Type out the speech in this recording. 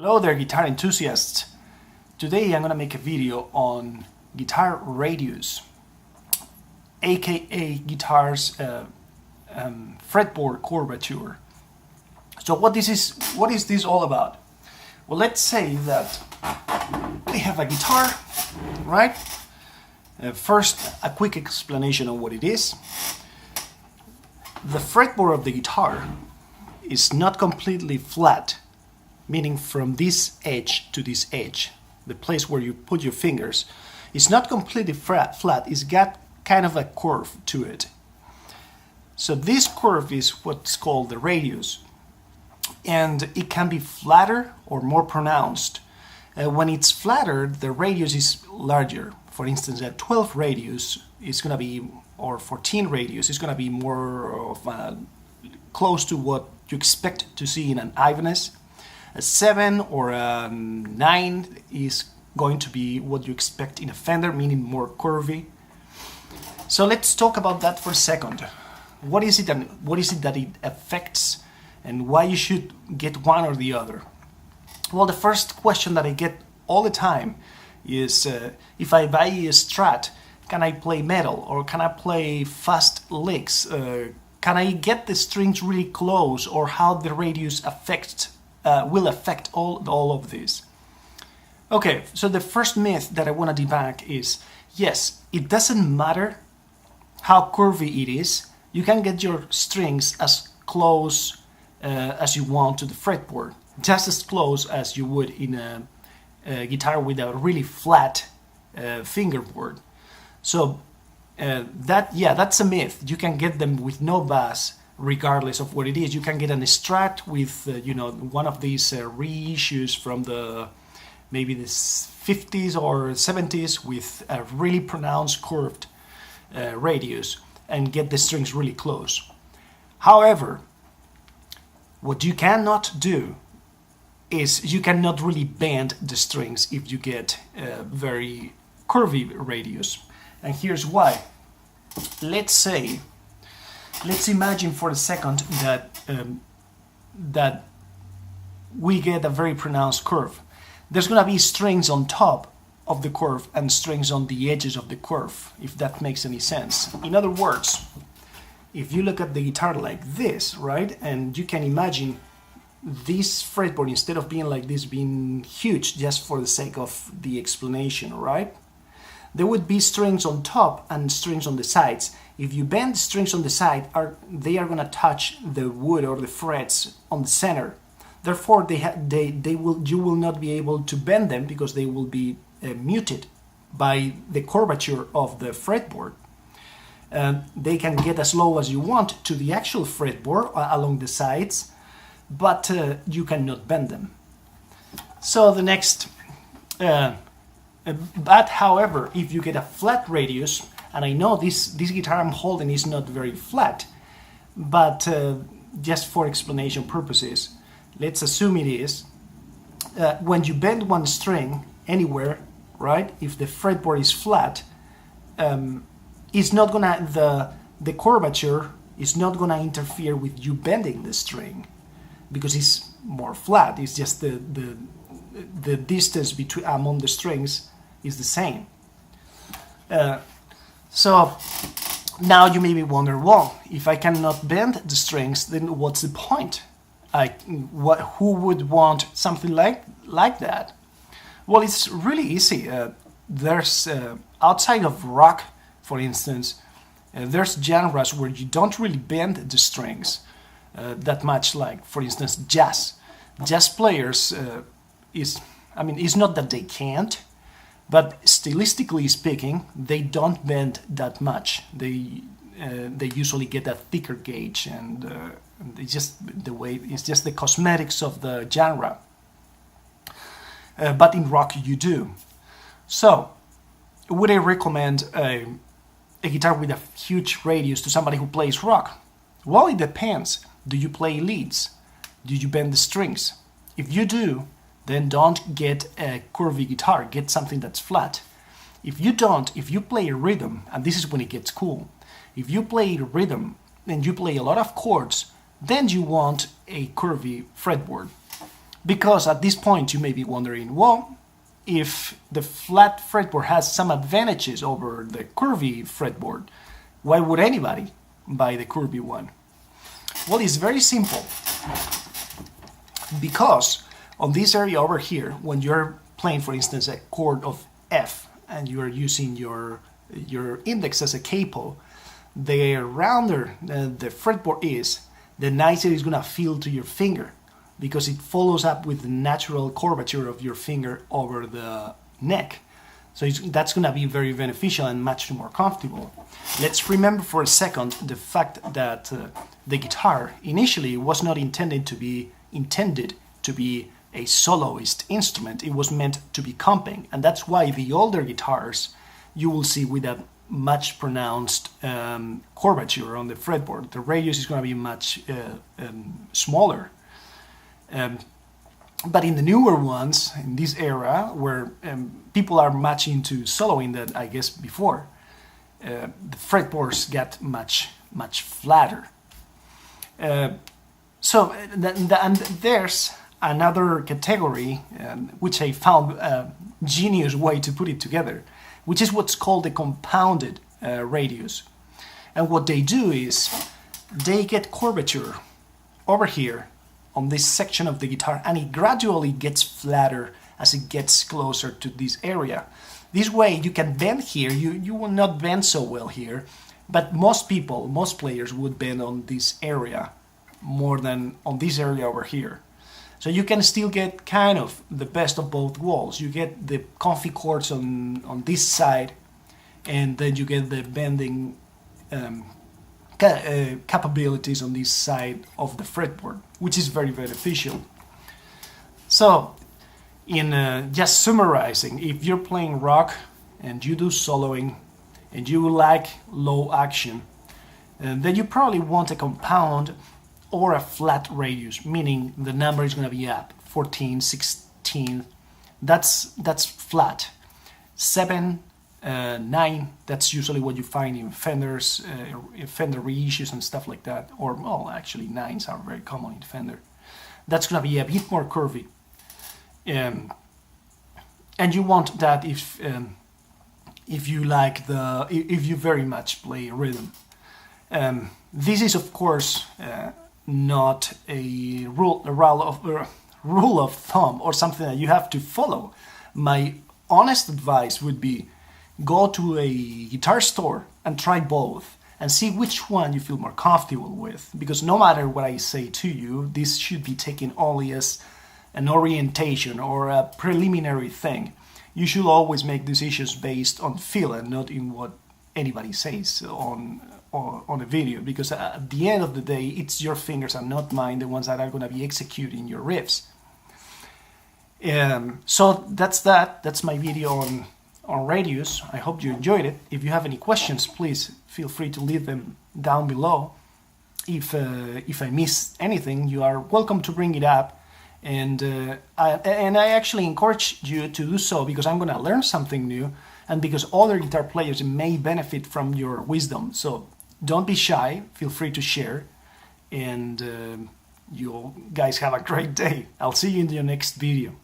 Hello there, guitar enthusiasts. Today I'm gonna make a video on guitar radius, aka guitar's fretboard curvature. So what is this all about? Well, let's say that we have a guitar, right? First, a quick explanation on what it is. The fretboard of the guitar is not completely flat, meaning from this edge to this edge, the place where you put your fingers, it's not completely flat, it's got kind of a curve to it. So this curve is what's called the radius, and it can be flatter or more pronounced. When it's flatter, the radius is larger. For instance, a 12 radius is going to be, or 14 radius is going to be more of close to what you expect to see in an Ibanez. A 7 or a 9 is going to be what you expect in a Fender, meaning more curvy. So let's talk about that for a second. What is it that it affects, and why you should get one or the other? Well, the first question that I get all the time is if I buy a Strat, can I play metal, or can I play fast licks? Can I get the strings really close, or how the radius will affect all of this? Okay, so the first myth that I want to debunk is, yes, it doesn't matter how curvy it is. You can get your strings as close as you want to the fretboard, just as close as you would in a guitar with a really flat fingerboard. So that's a myth. You can get them with no bass, regardless of what it is. You can get an Strat with one of these reissues from maybe the 50s or 70s with a really pronounced curved radius and get the strings really close. However, what you cannot do is you cannot really bend the strings if you get a very curvy radius. And here's why. Let's imagine for a second that we get a very pronounced curve. There's going to be strings on top of the curve and strings on the edges of the curve, if that makes any sense. In other words, if you look at the guitar like this, right, and you can imagine this fretboard, instead of being like this, being huge, just for the sake of the explanation, right? There would be strings on top and strings on the sides. If you bend the strings on the side, they are going to touch the wood or the frets on the center. Therefore, you will not be able to bend them because they will be muted by the curvature of the fretboard. They can get as low as you want to the actual fretboard along the sides, but you cannot bend them. So the next... But however, if you get a flat radius, and I know this guitar I'm holding is not very flat, but just for explanation purposes, let's assume it is. When you bend one string anywhere, right? If the fretboard is flat, it's not gonna the curvature is not gonna interfere with you bending the string because it's more flat. It's just the distance between among the strings is the same. So now you maybe wonder, well, if I cannot bend the strings, then what's the point? Who would want something like that? Well, it's really easy. There's outside of rock, for instance, there's genres where you don't really bend the strings that much. Like, for instance, jazz. Jazz players it's not that they can't, but stylistically speaking, they don't bend that much. They usually get a thicker gauge, and it's just the cosmetics of the genre. But in rock, you do. So, would I recommend a guitar with a huge radius to somebody who plays rock? Well, it depends. Do you play leads? Do you bend the strings? If you do, then don't get a curvy guitar, get something that's flat. If you play a rhythm, and this is when it gets cool, if you play a rhythm and you play a lot of chords, then you want a curvy fretboard. Because at this point you may be wondering, well, if the flat fretboard has some advantages over the curvy fretboard, why would anybody buy the curvy one? Well, it's very simple. Because on this area over here, when you're playing, for instance, a chord of F, and you're using your index as a capo, the rounder the fretboard is, the nicer it's going to feel to your finger, because it follows up with the natural curvature of your finger over the neck. So that's going to be very beneficial and much more comfortable. Let's remember for a second the fact that the guitar initially was not intended to be a soloist instrument. It was meant to be comping, and that's why the older guitars you will see with a much pronounced curvature on the fretboard. The radius is going to be much smaller. But in the newer ones, in this era, where people are much into soloing that I guess before, the fretboards get much flatter. And there's another category, which I found a genius way to put it together, which is what's called the compounded radius. And what they do is they get curvature over here on this section of the guitar, and it gradually gets flatter as it gets closer to this area. This way you can bend here. You will not bend so well here, but most players would bend on this area more than on this area over here. So you can still get kind of the best of both worlds. You get the comfy chords on this side, and then you get the bending capabilities on this side of the fretboard, which is very beneficial. So, in just summarizing, if you're playing rock and you do soloing and you like low action, then you probably want a compound or a flat radius, meaning the number is going to be up 14, 16. That's flat. 7, 9, that's usually what you find in Fenders, Fender reissues and stuff like that. Or, well, actually 9s are very common in Fender. That's going to be a bit more curvy. And you want that if you like if you very much play rhythm. This is of course not a rule of thumb or something that you have to follow. My honest advice would be go to a guitar store and try both and see which one you feel more comfortable with, because no matter what I say to you, this should be taken only as an orientation or a preliminary thing. You should always make decisions based on feel and not in what anybody says on a video, because at the end of the day, it's your fingers and not mine, the ones that are going to be executing your riffs. So that's my video on radius. I hope you enjoyed it. If you have any questions, please feel free to leave them down below. If I missed anything, you are welcome to bring it up. And I actually encourage you to do so, because I'm going to learn something new, and because other guitar players may benefit from your wisdom. So don't be shy, feel free to share, and you guys have a great day. I'll see you in your next video.